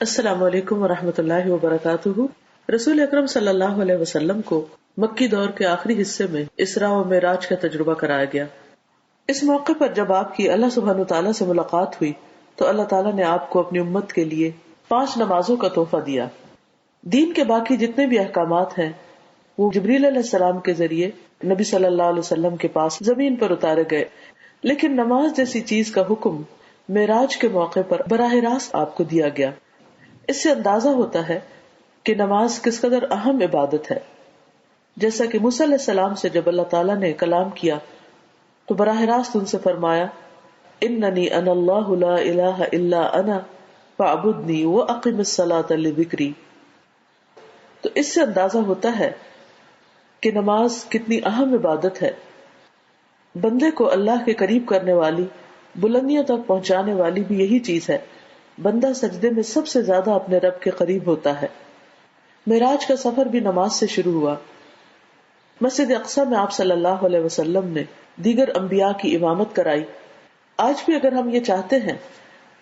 السلام علیکم ورحمۃ اللہ وبرکاتہ۔ رسول اکرم صلی اللہ علیہ وسلم کو مکی دور کے آخری حصے میں اسراء و معراج کا تجربہ کرایا گیا۔ اس موقع پر جب آپ کی اللہ سبحانہ تعالیٰ سے ملاقات ہوئی تو اللہ تعالیٰ نے آپ کو اپنی امت کے لیے 5 نمازوں کا تحفہ دیا۔ دین کے باقی جتنے بھی احکامات ہیں وہ جبریل علیہ السلام کے ذریعے نبی صلی اللہ علیہ وسلم کے پاس زمین پر اتارے گئے، لیکن نماز جیسی چیز کا حکم معراج کے موقع پر براہ راست آپ کو دیا گیا۔ اس سے اندازہ ہوتا ہے کہ نماز کس قدر اہم عبادت ہے۔ جیسا کہ موسیٰ علیہ السلام سے جب اللہ تعالیٰ نے کلام کیا تو براہ راست ان سے فرمایا اننی انا اللہ لا الہ الا انا فاعبدنی واقم الصلاۃ لذکری۔ تو اس سے اندازہ ہوتا ہے کہ نماز کتنی اہم عبادت ہے۔ بندے کو اللہ کے قریب کرنے والی، بلندیوں تک پہنچانے والی بھی یہی چیز ہے۔ بندہ سجدے میں سب سے زیادہ اپنے رب کے قریب ہوتا ہے۔ معراج کا سفر بھی نماز سے شروع ہوا۔ مسجد اقصی میں آپ صلی اللہ علیہ وسلم نے دیگر انبیاء کی امامت کرائی۔ آج بھی اگر ہم یہ چاہتے ہیں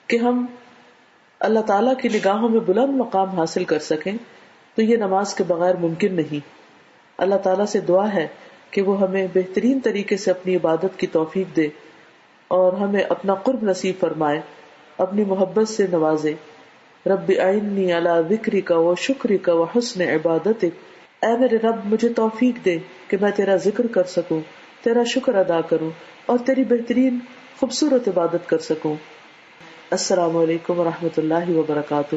کہ ہم اللہ تعالیٰ کی نگاہوں میں بلند مقام حاصل کر سکیں تو یہ نماز کے بغیر ممکن نہیں۔ اللہ تعالیٰ سے دعا ہے کہ وہ ہمیں بہترین طریقے سے اپنی عبادت کی توفیق دے اور ہمیں اپنا قرب نصیب فرمائے، اپنی محبت سے نوازے۔ رب اعنی علی ذکرک و شکرک و حسن عبادتک، اے میرے رب مجھے توفیق دے کہ میں تیرا ذکر کر سکوں، تیرا شکر ادا کروں اور تیری بہترین خوبصورت عبادت کر سکوں۔ السلام علیکم ورحمۃ اللہ وبرکاتہ۔